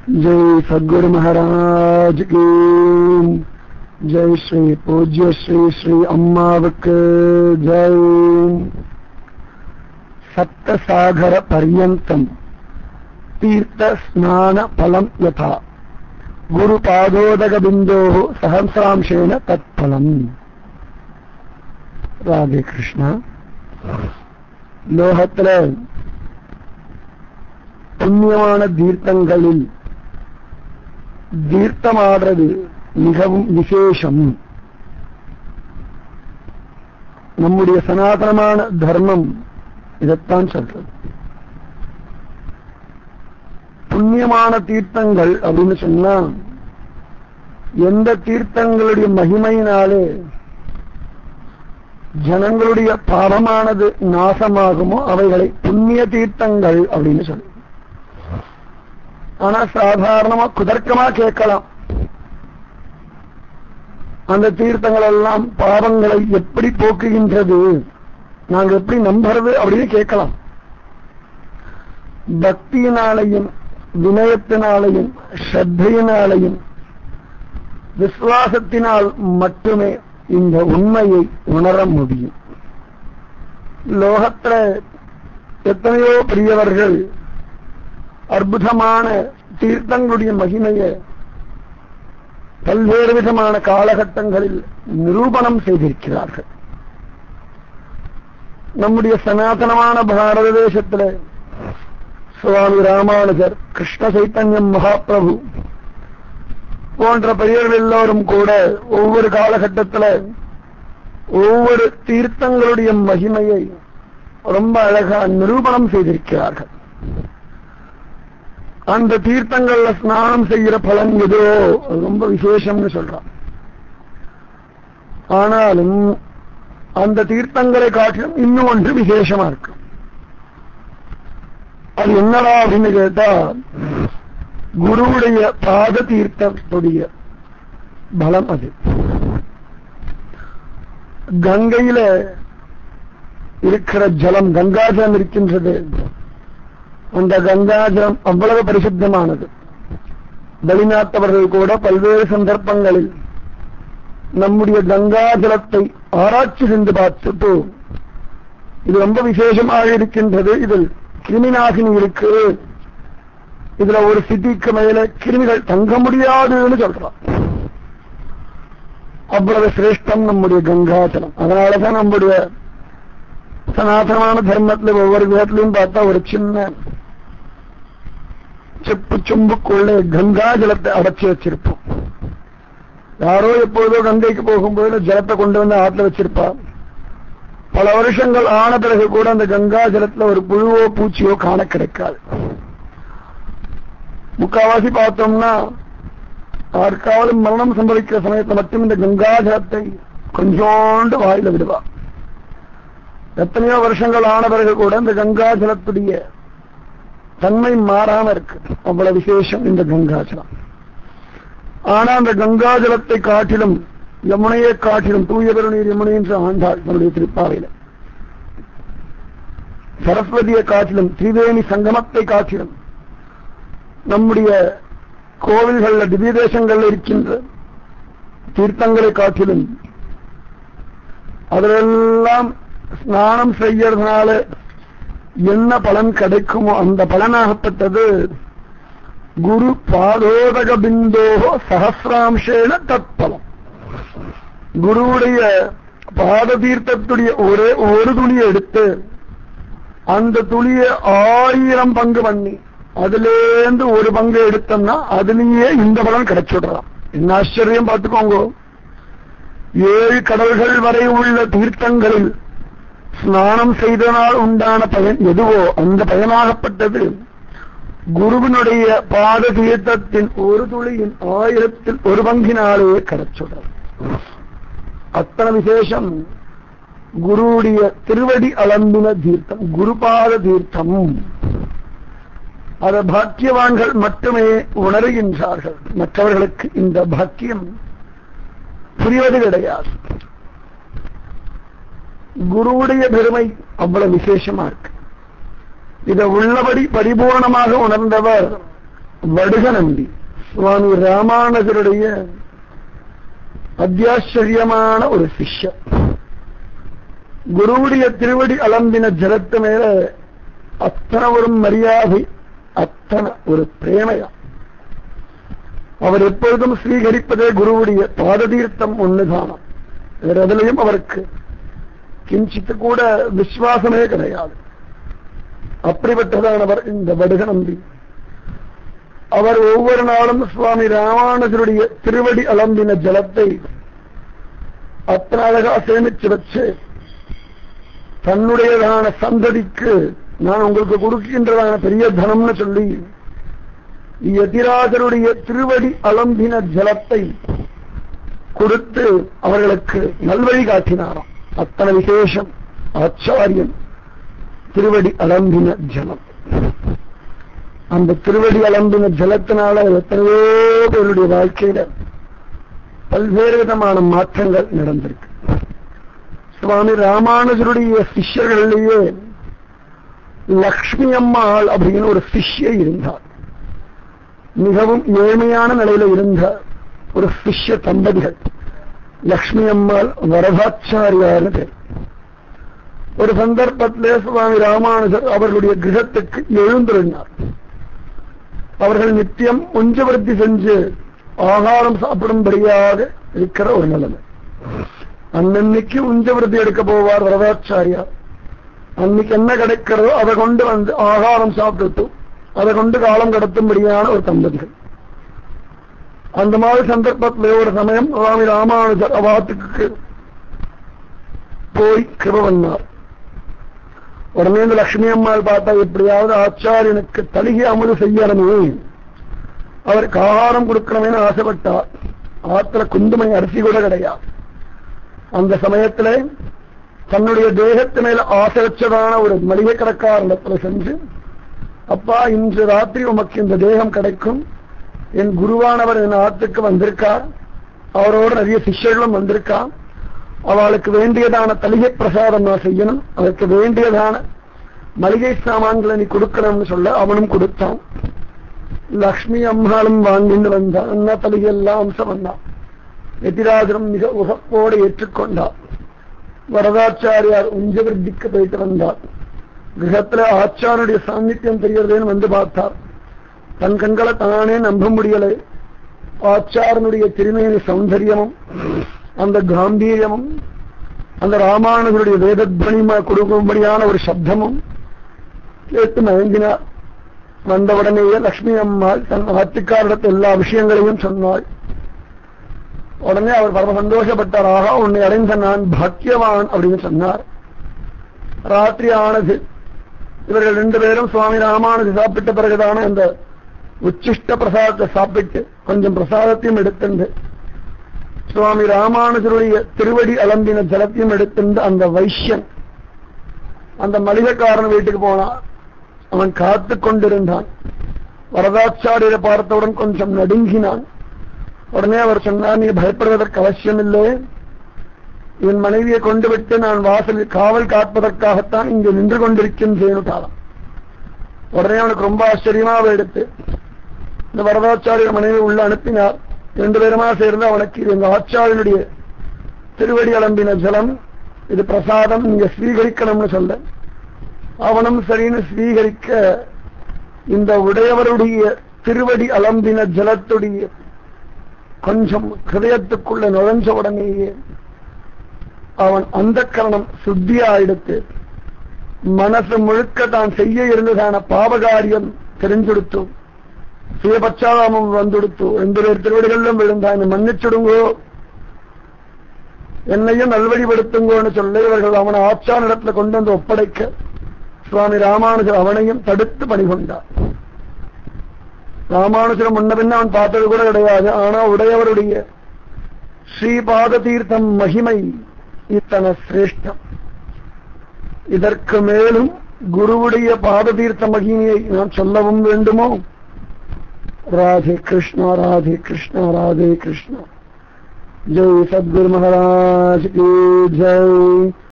जय सद्गुरु महाराज की जय। श्री पूज्य श्री श्री अम्मावक जय। सप्तसागर पर्यंतम तीर्थ स्नान फलम यथा गुरुपादोदक बिंदो सहस्रांशेन तत्फलम। राधे कृष्ण। லோகத்துல புண்ணியமான தீர்த்தங்களில் தீர்த்தமாடுறது மிகவும் விசேஷம். நம்முடைய சனாதனமான தர்மம் இதைத்தான் சொல்றது. புண்ணியமான தீர்த்தங்கள் அப்படின்னு சொன்னா எந்த தீர்த்தங்களுடைய மகிமையினாலே ஜனங்களுடைய பாவமானது நாசமாகுமோ அவைகளை புண்ணிய தீர்த்தங்கள் அப்படின்னு சொல்லு. ஆனா சாதாரணமா குதர்க்கமா கேட்கலாம், அந்த தீர்த்தங்கள் எல்லாம் பாவங்களை எப்படி போக்குகின்றது, நாங்க எப்படி நம்புறது அப்படின்னு கேட்கலாம். பக்தியினாலையும் வினயத்தினாலையும் ஸ்ரத்தையினாலையும் விசுவாசத்தினால் மட்டுமே இந்த உண்மையை உணர முடியும். லோகத்துல எத்தனையோ பெரியவர்கள் அற்புதமான தீர்த்தங்களுடைய மகிமையை பல்வேறு விதமான காலகட்டங்களில் நிரூபணம் செய்திருக்கிறார்கள். நம்முடைய சனாதனமான பாரத தேசத்தில் சுவாமி ராமானுஜர், கிருஷ்ண சைத்தன்யம் மகாபிரபு போன்ற பெரியவர்கள் எல்லோரும் கூட ஒவ்வொரு காலகட்டத்தில் ஒவ்வொரு தீர்த்தங்களுடைய மகிமையை ரொம்ப அழகா நிரூபணம் செய்திருக்கிறார்கள். அந்த தீர்த்தங்கள்ல ஸ்நானம் செய்கிற பலன் ஏதோ ரொம்ப விசேஷம்னு சொல்றான். ஆனாலும் அந்த தீர்த்தங்களை காட்டிலும் இன்னும் ஒன்று விசேஷமா இருக்கு. அது என்னடா அப்படின்னு கேட்டா, குருவுடைய பாத தீர்த்தத்துடைய பலம். அது கங்கையில இருக்கிற ஜலம், கங்காஜலம் இருக்கின்றது. அந்த கங்காஜலம் அவ்வளவு பரிசுத்தமானது. வெளிநாட்டவர்கள் கூட பல்வேறு சந்தர்ப்பங்களில் நம்முடைய கங்காஜலத்தை ஆராய்ச்சி சென்று பார்த்துட்டு இது ரொம்ப விசேஷமாக இருக்கின்றது, இதில் கிருமிநாசினி இருக்கு, இதுல ஒரு சிட்டிக்கு மேல கிருமிகள் தங்க முடியாதுன்னு சொல்றான். அவ்வளவு சிரேஷ்டம் நம்முடைய கங்காஜலம். அதனாலதான் நம்முடைய சனாதனமான தர்மத்தில் ஒவ்வொரு வீட்டிலையும் பார்த்தா ஒரு சின்ன செப்பு சொம்புக்குள்ளே கங்காஜலத்தை அடைச்சி வச்சிருப்போம். யாரோ எப்பொழுதோ கங்கைக்கு போகும்போது ஜலத்தை கொண்டு வந்து ஆற்றுல வச்சிருப்பா. பல வருஷங்கள் ஆன பிறகு கூட அந்த கங்காஜலத்துல ஒரு புழுவோ பூச்சியோ காண கிடைக்காது. முக்காவாசி பார்த்தோம்னா யாருக்காவது மரணம் சம்பவிக்கிற சமயத்தை மட்டும் இந்த கங்காஜலத்தை கொஞ்சோண்டு வாயில விடுவா. எத்தனையோ வருஷங்கள் ஆன பிறகு கூட இந்த கங்காஜலத்துடைய தன்மை மாறாம இருக்கு. அவ்வளவு விசேஷம் இந்த கங்காஜலம். ஆனா அந்த கங்காஜலத்தை காட்டிலும், யமுனையை காட்டிலும், தூய பெருநீர் யமுனை என்று ஆண்டாள் நம்முடைய திருப்பாவையில, சரஸ்வதியை காட்டிலும், திரிவேணி சங்கமத்தை காட்டிலும், நம்முடைய கோவில்கள்ல திவ்ய தேசங்கள்ல இருக்கின்ற தீர்த்தங்களை காட்டிலும், அதிலெல்லாம் ஸ்நானம் செய்யறதுனால என்ன பலன் கிடைக்குமோ அந்த பலனாகப்பட்டது குரு பாதோதக பிந்தோ சஹசிராம்சேன தத்பலம். குருவுடைய பாத தீர்த்தத்துடைய ஒரே ஒரு துளியை எடுத்து அந்த துளியை 1000 பங்கு பண்ணி அதிலேருந்து ஒரு பங்கு எடுத்தோம்னா அதுலயே இந்த பலன் கிடைச்சுடுறான். என்ன ஆச்சரியம் பார்த்துக்கோங்க. 7 கடல்கள் வரை உள்ள தீர்த்தங்களில் ஸ்நானம் செய்தனால் உண்டான பயன் எதுவோ அந்த பயனாகப்பட்டது குருவினுடைய பாத தீர்த்தத்தின் ஒரு துளியின் 1000ல் ஒரு பங்கினாலே கிடைச்சுடுறான். அத்தனை விசேஷம் குருவுடைய திருவடி அலம்பின தீர்த்தம், குருபாத தீர்த்தம். அதை பாக்கியவான்கள் மட்டுமே உணர்கின்றார்கள். மற்றவர்களுக்கு இந்த பாக்கியம் புரிவது கிடையாது. குருவுடைய பெருமை அவ்வளவு விசேஷமா இருக்கு. இதை உள்ளபடி பரிபூர்ணமாக உணர்ந்தவர் வடுகநம்பி சுவாமி ராமானுஜருடைய அத்தியாச்சரியமான ஒரு சிஷ்யர். குருவுடைய திருவடி அலம்பின ஜலத்து மேல அத்தனை ஒரு மரியாதை, அத்தனை ஒரு பிரேமையா. அவர் எப்பொழுதும் ஸ்வீகரிப்பதே குருவுடைய பாததீர்த்தம் ஒண்ணுதானம். வேற எதிலையும் அவருக்கு கிஞ்சித்து கூட விசுவாசமே கிடையாது. அப்படிப்பட்டதானவர் இந்த வடுகநம்பி. அவர் ஒவ்வொரு நாளும் சுவாமி ராமானுஜருடைய திருவடி அலம்பின ஜலத்தை அத்தனை அழகா சேமிச்சு வச்சு தன்னுடையதான சந்ததிக்கு நான் உங்களுக்கு கொடுக்கின்றதான பெரிய தனம்னு சொல்லி யதிராஜருடைய திருவடி அலம்பின ஜலத்தை கொடுத்து அவர்களுக்கு நல்வழி காட்டினாராம். அத்தனை விசேஷம், ஆச்சாரியன் திருவடி அலம்பின ஜலம். அந்த திருவடி அலம்பின ஜலத்தினால எத்தனையோ பேருடைய வாழ்க்கையில பல்வேறு விதமான மாற்றங்கள் நடந்திருக்கு. சுவாமி ராமானுஜருடைய சிஷ்யர்களிலேயே லக்ஷ்மி அம்மாள் அப்படின்னு ஒரு சிஷ்யை இருந்தார். மிகவும் ஏழ்மையான நிலையில இருந்த ஒரு சிஷ்ய தம்பதிகள். லக்ஷ்மி அம்மாள் வரதாச்சாரியார் பேர். ஒரு சந்தர்ப்பத்திலே சுவாமி ராமானுஜர் அவர்களுடைய கிரகத்துக்கு எழுந்திருந்தார். அவர்கள் நித்தியம் உஞ்சவருத்தி செஞ்சு ஆகாரம் சாப்பிடும்படியாக இருக்கிற ஒரு நிலைமை. அன்னைக்கு உஞ்சவருத்தி எடுக்க போவார் வரதாச்சாரியார். அன்னைக்கு என்ன கிடைக்கிறதோ அதை கொண்டு வந்து ஆகாரம் சாப்பிட்டு அதை கொண்டு காலம் கடத்தும்படியான ஒரு தம்பதிகள். அந்த மாதிரி சந்தர்ப்பத்தில் ஒரு சமயம் சுவாமி ராமானுஜர் அவாத்துக்கு போய் கிருப பண்ணார். உடனே இந்த லட்சுமி அம்மாள் பார்த்தா எப்படியாவது ஆச்சாரியனுக்கு தலிகை அமுது செய்யணுமே, அவருக்கு ஆகாரம் கொடுக்கணுமே ஆசைப்பட்டார். ஆத்துல குந்துமணி அரிசி கூட கிடையாது. அந்த சமயத்துல தன்னுடைய தேகத்து மேல ஆசை வச்சதான ஒரு மளிகை கடைக்காரத்துல சென்று, அப்பா இன்று ராத்திரி உமக்கு இந்த தேகம் கிடைக்கும், என் குருவானவர் என் ஆத்துக்கு வந்திருக்கார், அவரோட நிறைய சிஷ்யர்களும் வந்திருக்கான், அவளுக்கு வேண்டியதான தலிகை பிரசாதம் நான் செய்யணும், அதற்கு வேண்டியதான மளிகை சாமான்களை நீ கொடுக்கணும்னு சொல்ல அவனும் கொடுத்தான். லக்ஷ்மி அம்மாளும் வாங்கிட்டு வந்தான். அண்ணா தலிகை எல்லாம் அம்சம் வந்தான். எதிராஜரும் மிக உகப்போடு ஏற்றுக்கொண்டார். வரதாச்சாரியார் உஞ்சவிருத்திக்கு போயிட்டு வந்தார். கிரகத்துல ஆச்சாரனுடைய சாநித்தியம் தெரியறதேன்னு வந்து பார்த்தார். தன் கண்களை தானே நம்ப முடியலை. ஆச்சாரனுடைய திருமேனி சௌந்தரியமும் அந்த காம்பீரியமும் அந்த ராமானுஜருடைய வேதத்வனிமா கொடுக்கும்படியான ஒரு சப்தமும் கேட்டு மயங்கினார். வந்தவுடனேயே லட்சுமி அம்மாள் தன் ஆத்துக்காரிடத்து எல்லா விஷயங்களையும் சொன்னாள். உடனே அவர் பரம சந்தோஷப்பட்டார். ஆகா, உன்னை அடைந்த நான் பாக்கியவான் அப்படின்னு சொன்னார். ராத்திரி ஆனது. இவர்கள் 2 பேரும் சுவாமி ராமானுஜர் சாப்பிட்ட பிறகுதான அந்த உச்சிஷ்ட பிரசாதத்தை சாப்பிட்டு கொஞ்சம் பிரசாதத்தையும் எடுத்துண்டு சுவாமி ராமானுஜருடைய திருவடி அலம்பின ஜலத்தையும் எடுத்துண்டு அந்த வைஷ்யன் அந்த மளிகைக்காரன் வீட்டுக்கு போனான். அவன் காத்து கொண்டிருந்தான். வரதாச்சாரியரை பார்த்தவுடன் கொஞ்சம் நடுங்கினான். உடனே அவர் சொன்னார், நீ பயப்படுவதற்கு அவசியம் இல்லை, என் மனைவியை கொண்டு விட்டு நான் வாசலில் காவல் காப்பதற்காகத்தான் இங்கு நின்று கொண்டிருக்கின்றேன். உடனே அவனுக்கு ரொம்ப ஆச்சரியமாக எடுத்து இந்த வரதாச்சாரியர் மனைவி உள்ள அனுப்பினார். 2 பேருமா சேர்ந்து அவனுக்கு இது எங்க ஆச்சாரியனுடைய திருவடி அலம்பின ஜலம், இது பிரசாதம், நீங்க ஸ்வீகரிக்கணும்னு சொல்ல அவனும் சரின்னு ஸ்வீகரிக்க இந்த உடையவருடைய திருவடி அலம்பின ஜலத்துடைய கொஞ்சம் ஹிருதயத்துக்குள்ள நுழைஞ்ச உடனேயே அவன் அந்த கரணம் சுத்தியாயிடுத்து. மனசு முழுக்க தான் செய்ய இருந்ததான பாவகாரியம் தெரிஞ்செடுத்து சுயபச்சாதாமம் வந்துடுத்து. 2 பேர் திருவடிகளிலும் விழுந்தான். மன்னிச்சுடுங்கோ, என்னையும் நல்வழிப்படுத்துங்கோன்னு சொல்ல இவர்கள் அவனை ஆச்சாரனிடத்துல கொண்டு வந்து ஒப்படைக்க சுவாமி ராமானுஜர் அவனையும் தடுத்து பணிகொண்டார். ராமானுஜரம் முன்ன பின்ன அவன் பார்த்தது கூட கிடையாது. ஆனா உடையவருடைய ஸ்ரீபாத தீர்த்தம் மகிமை இத்தனை சிரேஷ்டம். இதற்கு மேலும் குருவுடைய பாத தீர்த்த மகிமையை நான் சொல்லவும் வேண்டுமோ? ராதே கிருஷ்ணா, ராதே கிருஷ்ணா, ராதே கிருஷ்ணா. ஜெய் சத்குரு மகாராஜ் கி ஜெய்.